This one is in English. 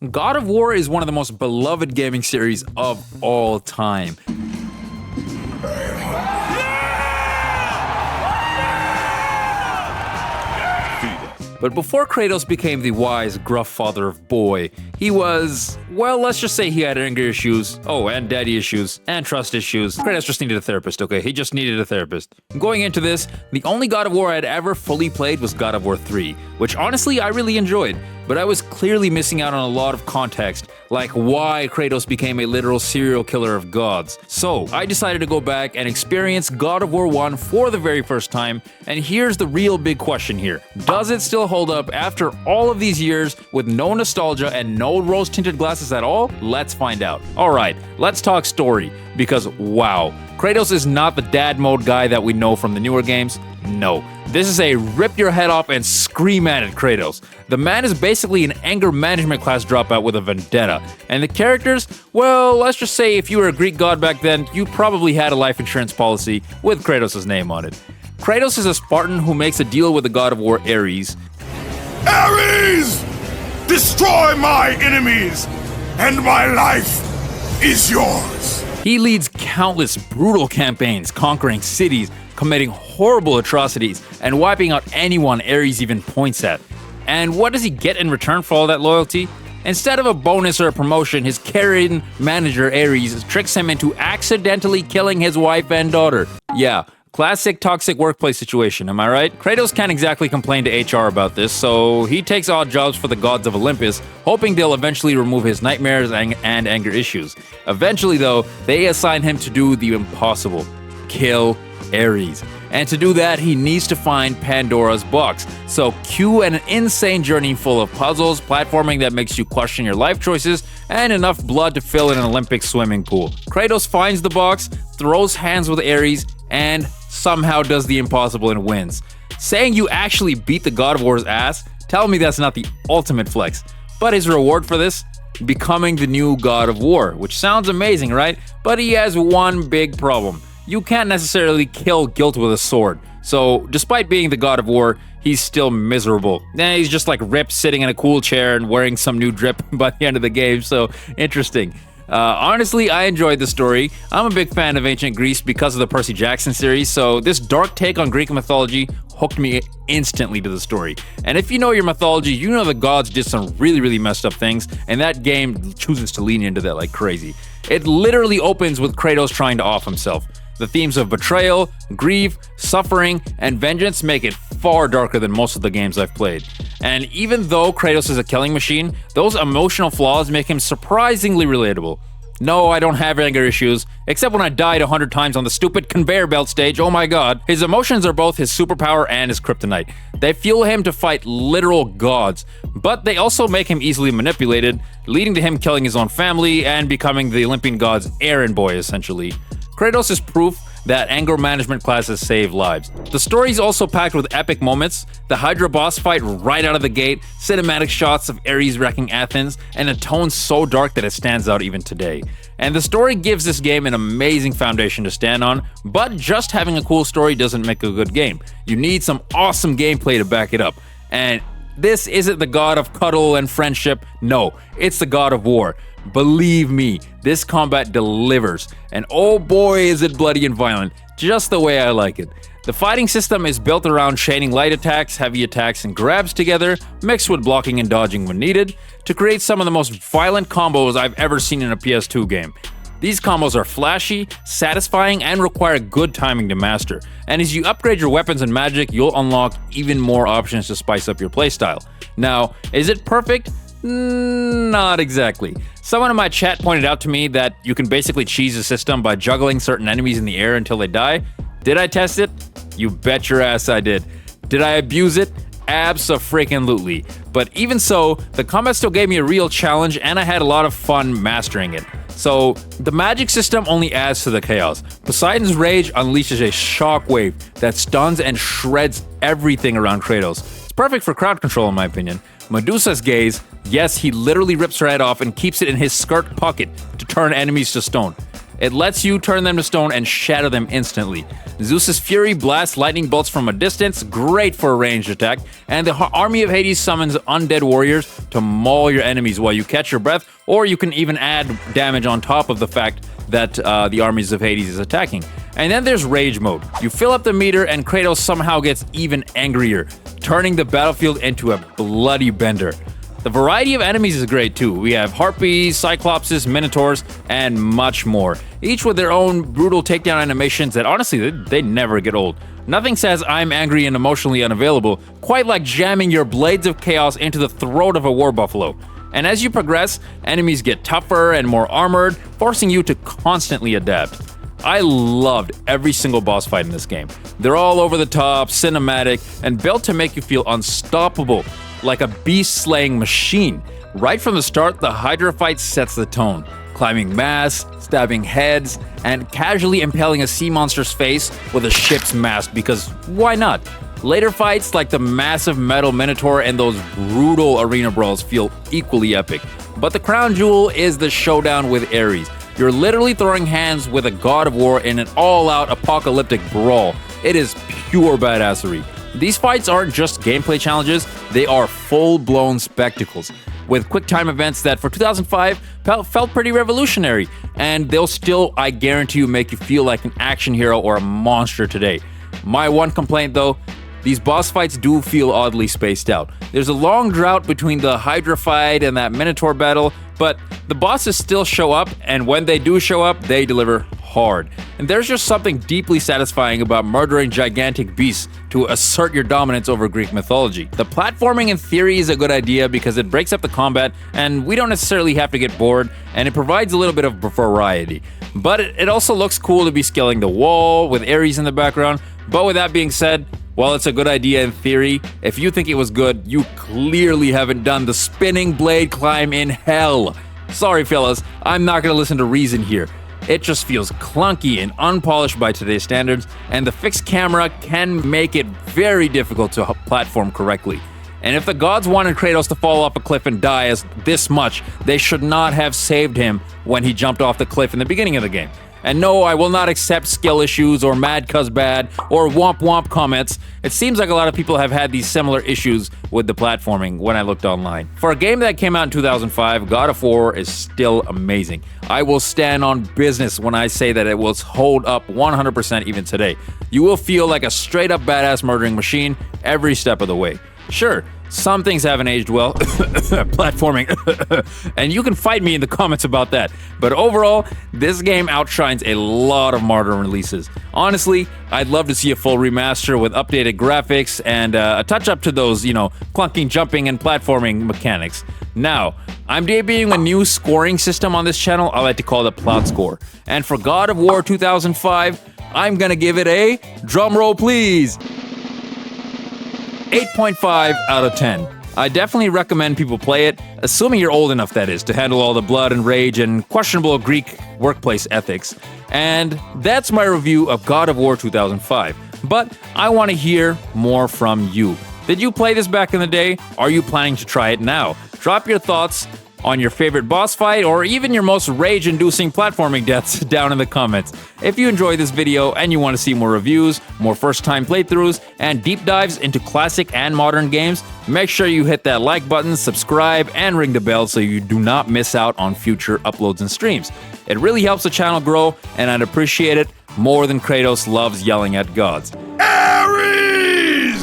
God of War is one of the most beloved gaming series of all time. But before Kratos became the wise, gruff father of boy, he was, well, let's just say he had anger issues, and daddy issues, and trust issues. Kratos just needed a therapist, okay? He just needed a therapist. Going into this, the only God of War I'd ever fully played was God of War 3, which honestly I really enjoyed, but I was clearly missing out on a lot of context, like why Kratos became a literal serial killer of gods. So I decided to go back and experience God of War 1 for the very first time, and here's the real big question here. Does it still hold up after all of these years with no nostalgia and no rose-tinted glasses at all? Let's find out. Alright, let's talk story, because wow, Kratos is not the dad mode guy that we know from the newer games. No, this is a rip your head off and scream at it Kratos. The man is basically an anger management class dropout with a vendetta. And the characters, well, let's just say if you were a Greek god back then, you probably had a life insurance policy with Kratos' name on it. Kratos is a Spartan who makes a deal with the god of war Ares. Ares! Destroy my enemies, and my life is yours. He leads countless brutal campaigns, conquering cities, committing horrible atrocities, and wiping out anyone Ares even points at. And what does he get in return for all that loyalty? Instead of a bonus or a promotion, his Karen manager Ares tricks him into accidentally killing his wife and daughter. Yeah, classic toxic workplace situation, am I right? Kratos can't exactly complain to HR about this, so he takes odd jobs for the gods of Olympus, hoping they'll eventually remove his nightmares and anger issues. Eventually, though, they assign him to do the impossible: kill Ares. And to do that, he needs to find Pandora's box. So cue an insane journey full of puzzles, platforming that makes you question your life choices, and enough blood to fill an Olympic swimming pool. Kratos finds the box, throws hands with Ares, and somehow does the impossible and wins. Saying you actually beat the God of War's ass? Tell me that's not the ultimate flex. But his reward for this? Becoming the new God of War, which sounds amazing, right? But he has one big problem. You can't necessarily kill guilt with a sword. So, despite being the God of War, he's still miserable. He's just like ripped, sitting in a cool chair and wearing some new drip by the end of the game, so interesting. Honestly, I enjoyed the story. I'm a big fan of ancient Greece because of the Percy Jackson series, so this dark take on Greek mythology hooked me instantly to the story. And if you know your mythology, you know the gods did some really messed up things, and that game chooses to lean into that like crazy. It literally opens with Kratos trying to off himself. The themes of betrayal, grief, suffering, and vengeance make it far darker than most of the games I've played. And even though Kratos is a killing machine, those emotional flaws make him surprisingly relatable. No, I don't have anger issues, except when I died 100 times on the stupid conveyor belt stage, oh my god. His emotions are both his superpower and his kryptonite. They fuel him to fight literal gods, but they also make him easily manipulated, leading to him killing his own family and becoming the Olympian god's errand boy, essentially. Kratos is proof that anger management classes save lives. The story is also packed with epic moments, the Hydra boss fight right out of the gate, cinematic shots of Ares wrecking Athens, and a tone so dark that it stands out even today. And the story gives this game an amazing foundation to stand on, but just having a cool story doesn't make a good game. You need some awesome gameplay to back it up. And this isn't the god of cuddle and friendship, no, it's the God of War. Believe me, this combat delivers, and oh boy is it bloody and violent, just the way I like it. The fighting system is built around chaining light attacks, heavy attacks, and grabs together, mixed with blocking and dodging when needed, to create some of the most violent combos I've ever seen in a PS2 game. These combos are flashy, satisfying, and require good timing to master. And as you upgrade your weapons and magic, you'll unlock even more options to spice up your playstyle. Now, is it perfect? Not exactly. Someone in my chat pointed out to me that you can basically cheese the system by juggling certain enemies in the air until they die. Did I test it? You bet your ass I did. Did I abuse it? Abso-freaking-lutely. But even so, the combat still gave me a real challenge and I had a lot of fun mastering it. So, the magic system only adds to the chaos. Poseidon's rage unleashes a shockwave that stuns and shreds everything around Kratos. It's perfect for crowd control in my opinion. Medusa's gaze, yes, he literally rips her head off and keeps it in his skirt pocket to turn enemies to stone. It lets you turn them to stone and shatter them instantly. Zeus's Fury blasts lightning bolts from a distance, great for a ranged attack, and the Army of Hades summons undead warriors to maul your enemies while you catch your breath, or you can even add damage on top of the fact that the armies of Hades is attacking. And then there's Rage Mode. You fill up the meter and Kratos somehow gets even angrier, turning the battlefield into a bloody bender. The variety of enemies is great too. We have Harpies, Cyclopses, Minotaurs, and much more. Each with their own brutal takedown animations that honestly, they never get old. Nothing says I'm angry and emotionally unavailable, quite like jamming your blades of chaos into the throat of a war buffalo. And as you progress, enemies get tougher and more armored, forcing you to constantly adapt. I loved every single boss fight in this game. They're all over the top, cinematic, and built to make you feel unstoppable, like a beast-slaying machine. Right from the start, the Hydra fight sets the tone, climbing masts, stabbing heads, and casually impaling a sea monster's face with a ship's mast, because why not? Later fights like the massive metal Minotaur and those brutal arena brawls feel equally epic. But the crown jewel is the showdown with Ares. You're literally throwing hands with a god of war in an all-out apocalyptic brawl. It is pure badassery. These fights aren't just gameplay challenges, they are full-blown spectacles, with quick time events that for 2005 felt pretty revolutionary, and they'll still, I guarantee you, make you feel like an action hero or a monster today. My one complaint though, these boss fights do feel oddly spaced out. There's a long drought between the Hydra fight and that Minotaur battle, but the bosses still show up, and when they do show up, they deliver hard. And there's just something deeply satisfying about murdering gigantic beasts to assert your dominance over Greek mythology. The platforming in theory is a good idea because it breaks up the combat, and we don't necessarily have to get bored, and it provides a little bit of variety. But it also looks cool to be scaling the wall with Ares in the background. But with that being said, while it's a good idea in theory, if you think it was good, you clearly haven't done the spinning blade climb in hell. Sorry fellas, I'm not gonna listen to reason here. It just feels clunky and unpolished by today's standards, and the fixed camera can make it very difficult to platform correctly. And if the gods wanted Kratos to fall off a cliff and die as this much, they should not have saved him when he jumped off the cliff in the beginning of the game. And no, I will not accept skill issues or mad cuz bad or womp womp comments. It seems like a lot of people have had these similar issues with the platforming when I looked online. For a game that came out in 2005, God of War is still amazing. I will stand on business when I say that it will hold up 100% even today. You will feel like a straight up badass murdering machine every step of the way. Sure, some things haven't aged well, platforming, and you can fight me in the comments about that. But overall, this game outshines a lot of modern releases. Honestly, I'd love to see a full remaster with updated graphics and a touch up to those, clunking jumping and platforming mechanics. Now, I'm debuting a new scoring system on this channel. I like to call it Plot Score. And for God of War 2005, I'm gonna give it a, drumroll please, 8.5 out of 10. I definitely recommend people play it, assuming you're old enough, that is, to handle all the blood and rage and questionable Greek workplace ethics. And that's my review of God of War 2005. But I want to hear more from you. Did you play this back in the day? Are you planning to try it now? Drop your thoughts on your favorite boss fight or even your most rage-inducing platforming deaths down in the comments. If you enjoyed this video and you want to see more reviews, more first-time playthroughs, and deep dives into classic and modern games, make sure you hit that like button, subscribe, and ring the bell so you do not miss out on future uploads and streams. It really helps the channel grow, and I'd appreciate it more than Kratos loves yelling at gods.